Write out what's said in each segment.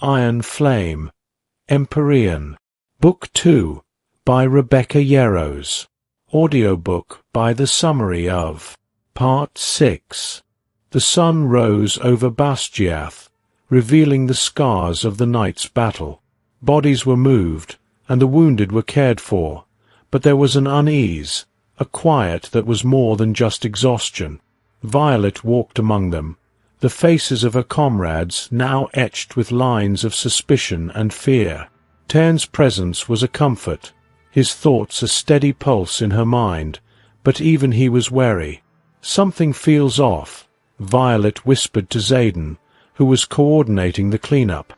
Iron Flame, Empyrean. Book 2, by Rebecca Yarros. Audiobook by the summary of Part 6. The sun rose over Basgiath, revealing the scars of the night's battle. Bodies were moved, and the wounded were cared for, but there was an unease, a quiet that was more than just exhaustion. Violet walked among them, the faces of her comrades now etched with lines of suspicion and fear. Tern's presence was a comfort, his thoughts a steady pulse in her mind, but even he was wary. "Something feels off," Violet whispered to Xaden, who was coordinating the cleanup.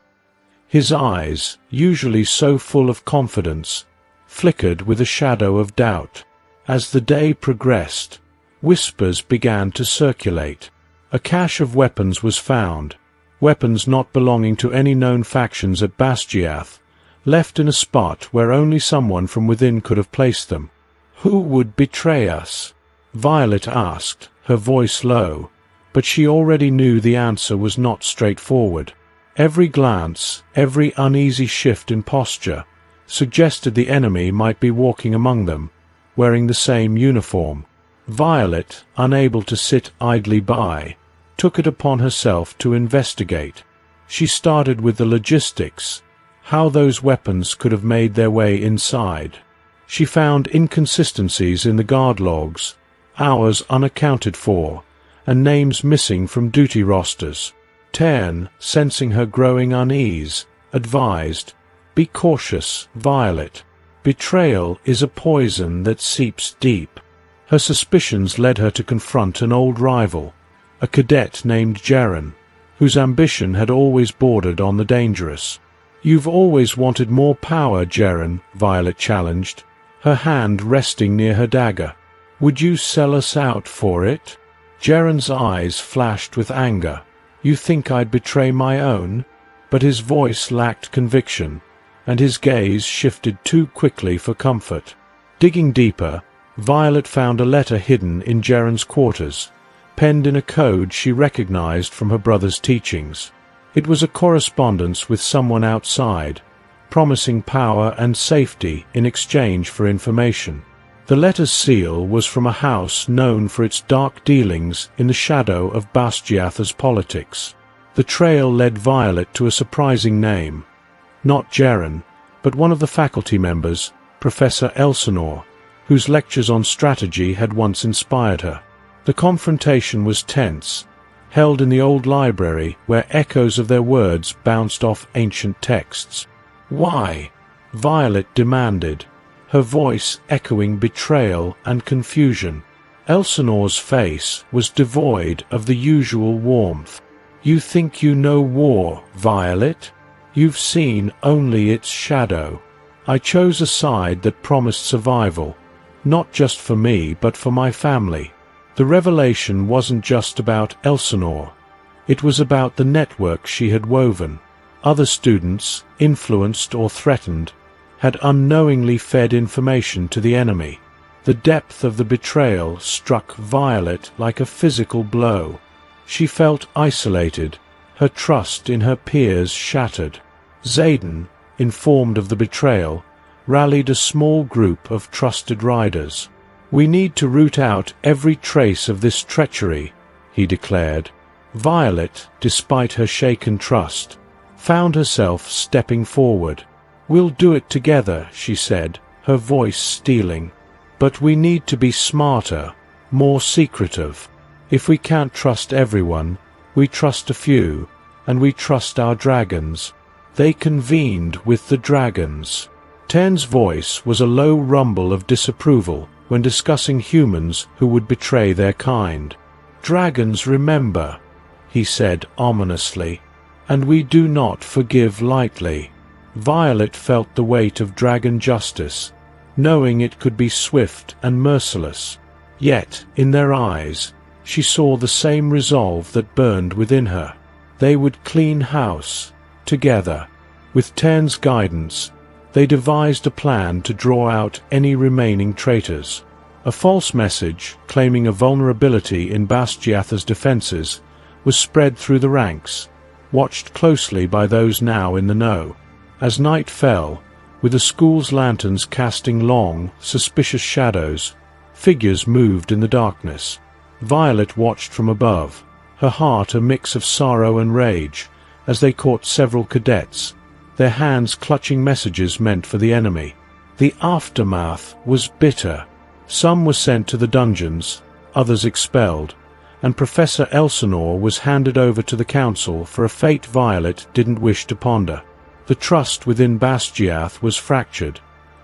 His eyes, usually so full of confidence, flickered with a shadow of doubt. As the day progressed, whispers began to circulate. A cache of weapons was found, weapons not belonging to any known factions at Basgiath, left in a spot where only someone from within could have placed them. "Who would betray us?" Violet asked, her voice low, but she already knew the answer was not straightforward. Every glance, every uneasy shift in posture, suggested the enemy might be walking among them, wearing the same uniform. Violet, unable to sit idly by, took it upon herself to investigate. She started with the logistics, how those weapons could have made their way inside. She found inconsistencies in the guard logs, hours unaccounted for, and names missing from duty rosters. Tern, sensing her growing unease, advised, "Be cautious, Violet. Betrayal is a poison that seeps deep." Her suspicions led her to confront an old rival, a cadet named Jaren, whose ambition had always bordered on the dangerous. "You've always wanted more power, Jaren," Violet challenged, her hand resting near her dagger. "Would you sell us out for it?" Jaren's eyes flashed with anger. "You think I'd betray my own?" But his voice lacked conviction, and his gaze shifted too quickly for comfort. Digging deeper, Violet found a letter hidden in Jaren's quarters, penned in a code she recognized from her brother's teachings. It was a correspondence with someone outside, promising power and safety in exchange for information. The letter's seal was from a house known for its dark dealings in the shadow of Basgiath's politics. The trail led Violet to a surprising name. Not Jaren, but one of the faculty members, Professor Elsinore, whose lectures on strategy had once inspired her. The confrontation was tense, held in the old library where echoes of their words bounced off ancient texts. "Why?" Violet demanded, her voice echoing betrayal and confusion. Elsinore's face was devoid of the usual warmth. "You think you know war, Violet? You've seen only its shadow. I chose a side that promised survival, not just for me but for my family." The revelation wasn't just about Elsinore. It was about the network she had woven. Other students, influenced or threatened, had unknowingly fed information to the enemy. The depth of the betrayal struck Violet like a physical blow. She felt isolated, her trust in her peers shattered. Xaden, informed of the betrayal, rallied a small group of trusted riders. "We need to root out every trace of this treachery," he declared. Violet, despite her shaken trust, found herself stepping forward. "We'll do it together," she said, her voice steeling. "But we need to be smarter, more secretive. If we can't trust everyone, we trust a few, and we trust our dragons." They convened with the dragons. Tern's voice was a low rumble of disapproval when discussing humans who would betray their kind. "Dragons remember," he said ominously, "and we do not forgive lightly." Violet felt the weight of dragon justice, knowing it could be swift and merciless. Yet, in their eyes, she saw the same resolve that burned within her. They would clean house, together. With Tern's guidance, they devised a plan to draw out any remaining traitors. A false message, claiming a vulnerability in Basgiath's defenses, was spread through the ranks, watched closely by those now in the know. As night fell, with the school's lanterns casting long, suspicious shadows, figures moved in the darkness. Violet watched from above, her heart a mix of sorrow and rage, as they caught several cadets, their hands clutching messages meant for the enemy. The aftermath was bitter. Some were sent to the dungeons, others expelled, and Professor Elsinore was handed over to the council for a fate Violet didn't wish to ponder. The trust within Basgiath was fractured,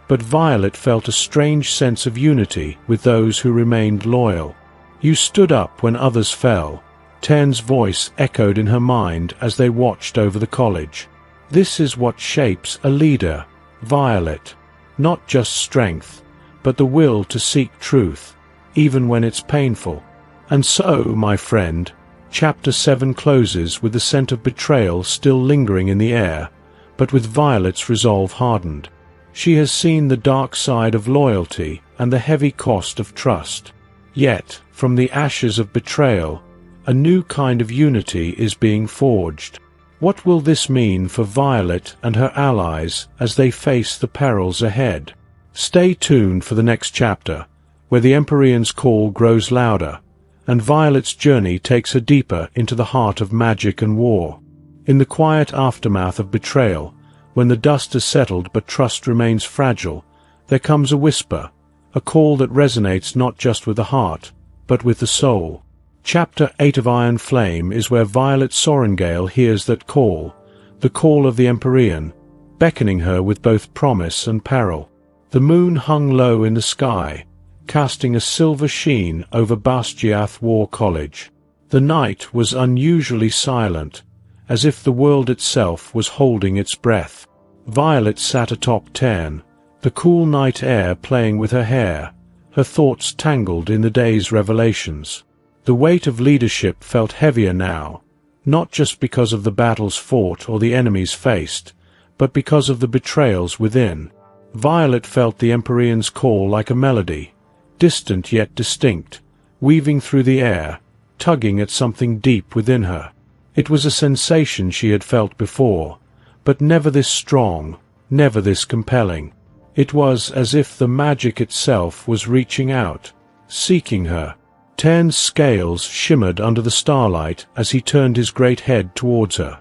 but Violet felt a strange sense of unity with those who remained loyal. You stood up when others fell. Tern's voice echoed in her mind as they watched over the college. This is what shapes a leader, Violet. Not just strength, but the will to seek truth, even when it's painful. And so, my friend, Chapter 7 closes with the scent of betrayal still lingering in the air, but with Violet's resolve hardened. She has seen the dark side of loyalty and the heavy cost of trust. Yet, from the ashes of betrayal, a new kind of unity is being forged. What will this mean for Violet and her allies as they face the perils ahead? Stay tuned for the next chapter, where the Empyrean's call grows louder, and Violet's journey takes her deeper into the heart of magic and war. In the quiet aftermath of betrayal, when the dust has settled but trust remains fragile, there comes a whisper, a call that resonates not just with the heart, but with the soul. Chapter 8 of Iron Flame is where Violet Sorengale hears that call, the call of the Empyrean, beckoning her with both promise and peril. The moon hung low in the sky, casting a silver sheen over Basgiath War College. The night was unusually silent, as if the world itself was holding its breath. Violet sat atop Tern, the cool night air playing with her hair, her thoughts tangled in the day's revelations. The weight of leadership felt heavier now, not just because of the battles fought or the enemies faced, but because of the betrayals within. Violet felt the Empyrean's call like a melody, distant yet distinct, weaving through the air, tugging at something deep within her. It was a sensation she had felt before, but never this strong, never this compelling. It was as if the magic itself was reaching out, seeking her. Tern's scales shimmered under the starlight as he turned his great head towards her,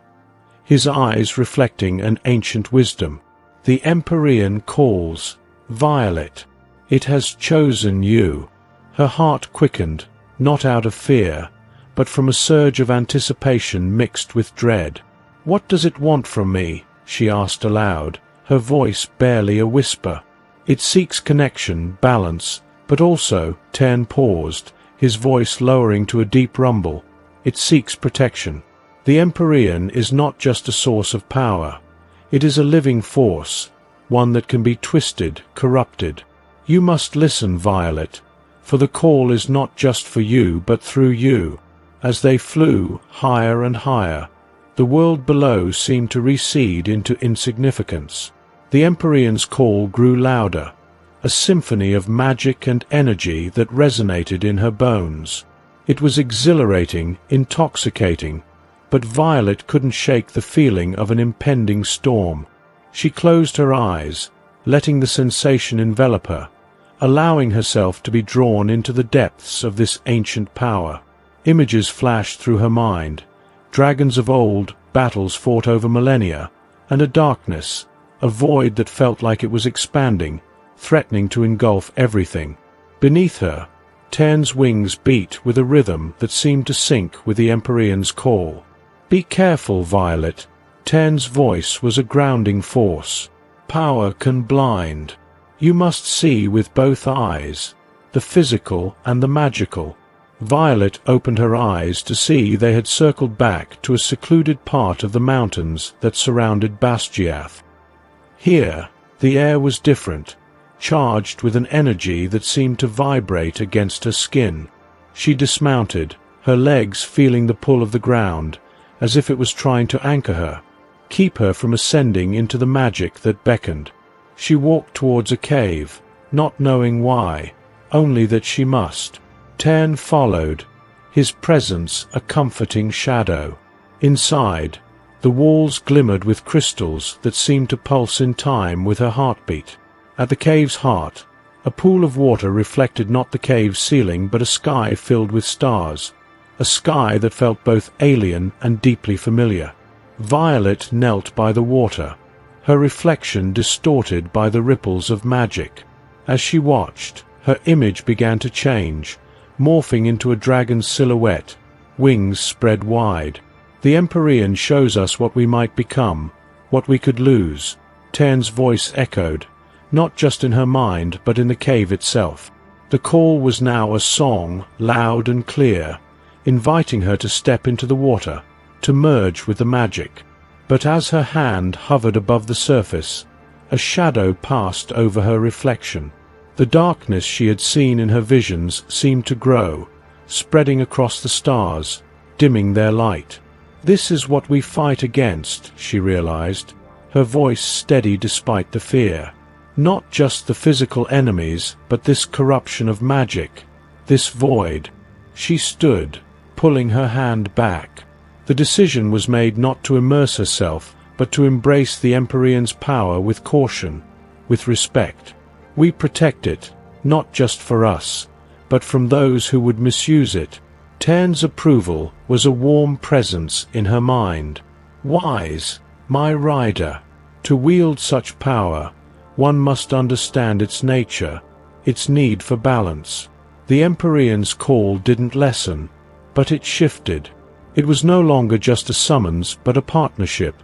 his eyes reflecting an ancient wisdom. The Empyrean calls, Violet. It has chosen you. Her heart quickened, not out of fear, but from a surge of anticipation mixed with dread. "What does it want from me?" she asked aloud, her voice barely a whisper. "It seeks connection, balance, but also," Tern paused, his voice lowering to a deep rumble, "it seeks protection. The Empyrean is not just a source of power. It is a living force, one that can be twisted, corrupted. You must listen, Violet, for the call is not just for you but through you." As they flew higher and higher, the world below seemed to recede into insignificance. The Empyrean's call grew louder, a symphony of magic and energy that resonated in her bones. It was exhilarating, intoxicating, but Violet couldn't shake the feeling of an impending storm. She closed her eyes, letting the sensation envelop her, allowing herself to be drawn into the depths of this ancient power. Images flashed through her mind, dragons of old, battles fought over millennia, and a darkness, a void that felt like it was expanding, threatening to engulf everything. Beneath her, Tern's wings beat with a rhythm that seemed to sync with the Empyrean's call. "Be careful, Violet." Tern's voice was a grounding force. "Power can blind. You must see with both eyes, the physical and the magical." Violet opened her eyes to see they had circled back to a secluded part of the mountains that surrounded Basgiath. Here, the air was different, charged with an energy that seemed to vibrate against her skin. She dismounted, her legs feeling the pull of the ground, as if it was trying to anchor her, keep her from ascending into the magic that beckoned. She walked towards a cave, not knowing why, only that she must. Tern followed, his presence a comforting shadow. Inside, The walls glimmered with crystals that seemed to pulse in time with her heartbeat. At the cave's heart, a pool of water reflected not the cave's ceiling but a sky filled with stars, a sky that felt both alien and deeply familiar. Violet knelt by the water, her reflection distorted by the ripples of magic. As she watched, her image began to change, morphing into a dragon's silhouette, wings spread wide. The Empyrean shows us what we might become, what we could lose. Tern's voice echoed, not just in her mind but in the cave itself. The call was now a song, loud and clear, inviting her to step into the water, to merge with the magic. But as her hand hovered above the surface, a shadow passed over her reflection. The darkness she had seen in her visions seemed to grow, spreading across the stars, dimming their light. This is what we fight against, she realized, her voice steady despite the fear. Not just the physical enemies, but this corruption of magic, this void. She stood, pulling her hand back. The decision was made not to immerse herself, but to embrace the Empyrean's power with caution, with respect. We protect it, not just for us, but from those who would misuse it. Tern's approval was a warm presence in her mind. Wise, my rider. To wield such power, one must understand its nature, its need for balance. The Empyrean's call didn't lessen, but it shifted. It was no longer just a summons, but a partnership,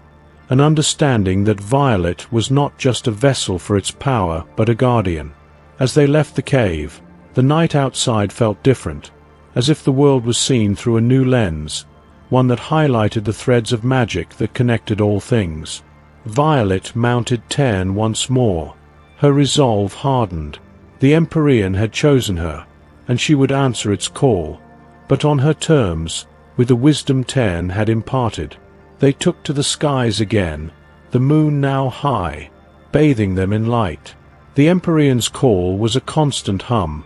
an understanding that Violet was not just a vessel for its power, but a guardian. As they left the cave, the night outside felt different, as if the world was seen through a new lens, one that highlighted the threads of magic that connected all things. Violet mounted Tern once more. Her resolve hardened. The Empyrean had chosen her, and she would answer its call, but on her terms, with the wisdom Tern had imparted. They took to the skies again, the moon now high, bathing them in light. The Empyrean's call was a constant hum,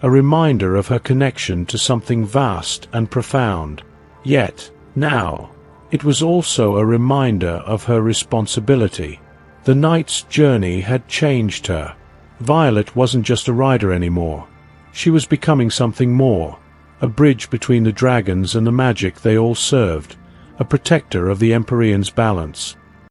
a reminder of her connection to something vast and profound. Yet, now, it was also a reminder of her responsibility. The night's journey had changed her. Violet wasn't just a rider anymore. She was becoming something more, a bridge between the dragons and the magic they all served, a protector of the Empyrean's balance.